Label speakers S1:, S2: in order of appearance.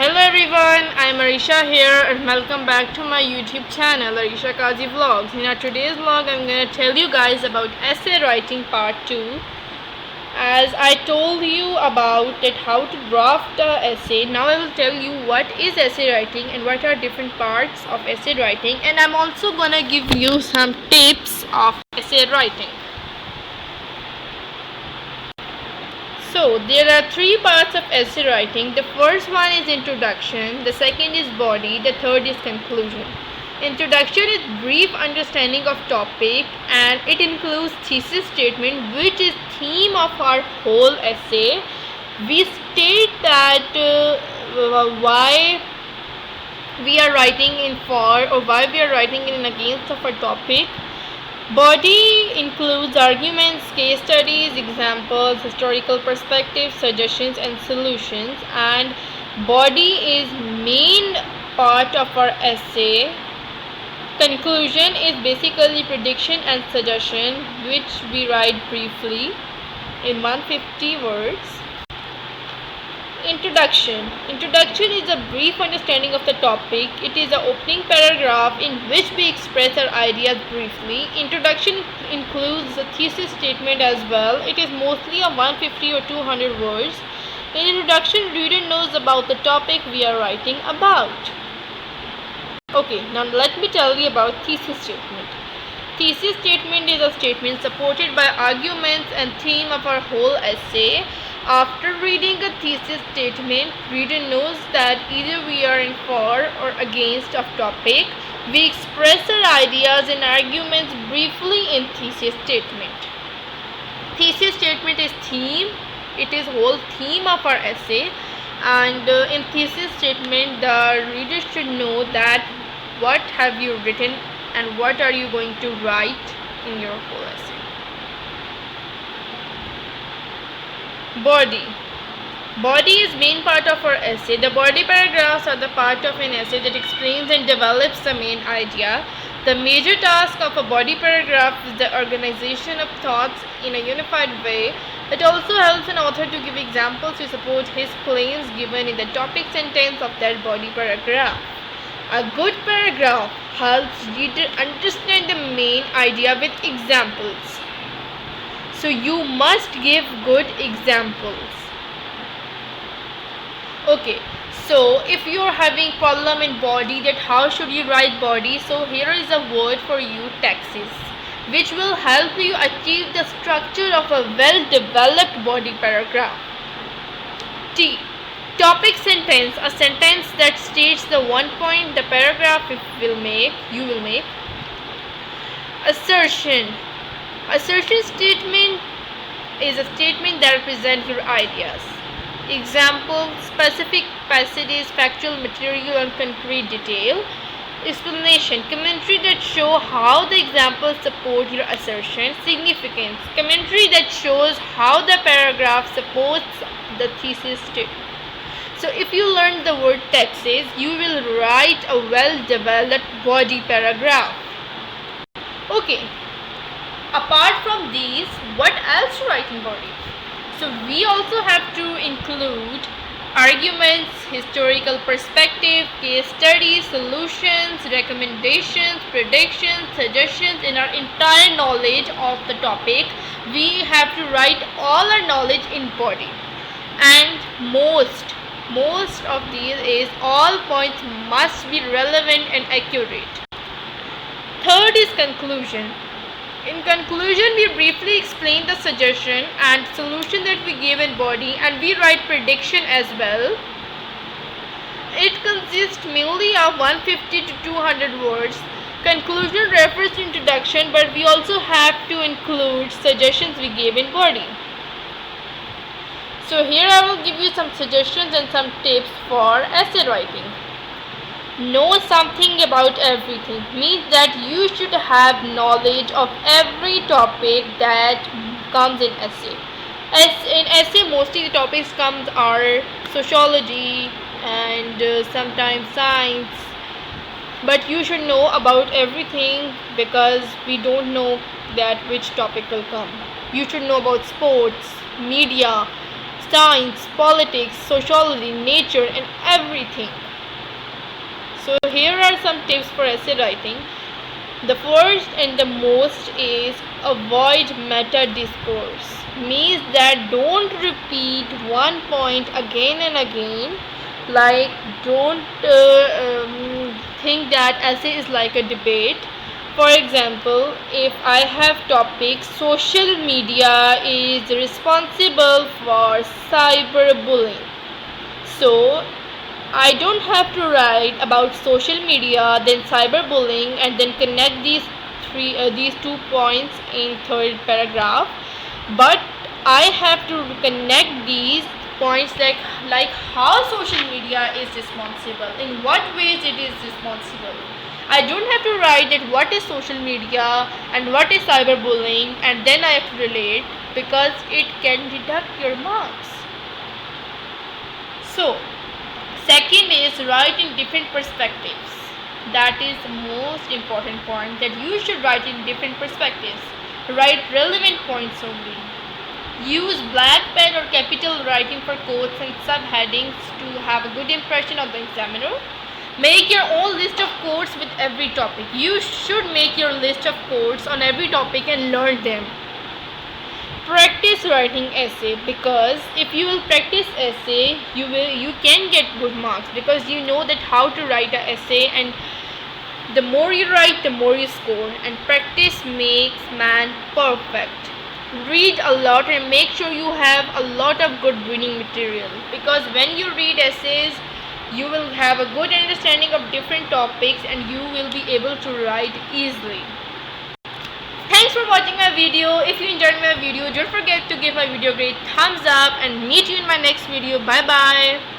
S1: Hello everyone, I'm Arisha here and welcome back to my YouTube channel Arisha Kazi Vlogs. In our today's vlog I'm going to tell you guys about essay writing part 2. As I told you about it, how to draft an essay, now I will tell you what is essay writing and what are different parts of essay writing, and I'm also going to give you some tips of essay writing. So there are three parts of essay writing. The first one is introduction, the second is body, the third is conclusion. Introduction is brief understanding of topic and it includes thesis statement, which is theme of our whole essay. We state that why we are writing in for or why we are writing in against of a topic. Body includes arguments, case studies, examples, historical perspectives, suggestions and solutions, and body is main part of our essay. Conclusion is basically prediction and suggestion, which we write briefly in 150 words. Introduction is a brief understanding of the topic. It is an opening paragraph in which we express our ideas briefly. Introduction includes a thesis statement as well. It is mostly a 150 or 200 words. In introduction, reader knows about the topic we are writing about. Okay, now let me tell you about thesis statement. Thesis statement is a statement supported by arguments and theme of our whole essay. After reading a thesis statement, reader knows that either we are in for or against of topic. We express our ideas and arguments briefly in thesis statement. Thesis statement is theme. It is whole theme of our essay, and in thesis statement the reader should know that what have you written and what are you going to write in your whole essay. Body is main part of our essay. The body paragraphs are the part of an essay that explains and develops the main idea. The major task of a body paragraph is the organization of thoughts in a unified way. It also helps an author to give examples to support his claims given in the topic sentence of that body paragraph. A good paragraph helps reader understand the main idea with examples. So you must give good examples. Okay, so if you are having problem in body, that how should you write body, so here is a word for you, taxis, which will help you achieve the structure of a well-developed body paragraph. T. Topic sentence, a sentence that states the one point the paragraph you will make. Assertion statement is a statement that represents your ideas. Example, specific passages, factual material and concrete detail. Explanation, commentary that show how the examples support your assertion. Significance, commentary that shows how the paragraph supports the thesis statement. So if you learn the word taxes, you will write a well-developed body paragraph. Okay. Apart from these, what else to write in body? So we also have to include arguments, historical perspective, case studies, solutions, recommendations, predictions, suggestions in our entire knowledge of the topic. We have to write all our knowledge in body. And most of these is all points must be relevant and accurate. Third is conclusion. In conclusion, we briefly explain the suggestion and solution that we give in body, and we write prediction as well. It consists mainly of 150 to 200 words. Conclusion refers to introduction, but we also have to include suggestions we gave in body. So here I will give you some suggestions and some tips for essay writing. Know something about everything means that you should have knowledge of every topic that comes in essay. As in essay, mostly the topics comes are sociology and sometimes science, but you should know about everything because we don't know that which topic will come. You should know about sports, media, science, politics, sociology, nature, and everything. So here are some tips for essay writing. The first and the most is avoid meta discourse. Means that don't repeat one point again and again. Like don't think that essay is like a debate. For example, if I have topic social media is responsible for cyberbullying. So I don't have to write about social media, then cyberbullying, and then connect these 2 points in third paragraph. But I have to connect these points like how social media is responsible, in what ways it is responsible. I don't have to write that what is social media and what is cyberbullying, and then I have to relate because it can deduct your marks. So second is write in different perspectives. That is the most important point, that you should write in different perspectives. Write relevant points only. Use black pen or capital writing for quotes and subheadings to have a good impression of the examiner. Make your own list of quotes with every topic. You should make your list of quotes on every topic and learn them. Practice writing essay, because if you will practice essay you can get good marks, because you know that how to write an essay, and the more you write the more you score, and practice makes man perfect. Read a lot and make sure you have a lot of good reading material, because when you read essays you will have a good understanding of different topics and you will be able to write easily. Thanks for watching my video. If you enjoyed my video, don't forget to give my video a great thumbs up, and meet you in my next video. Bye bye.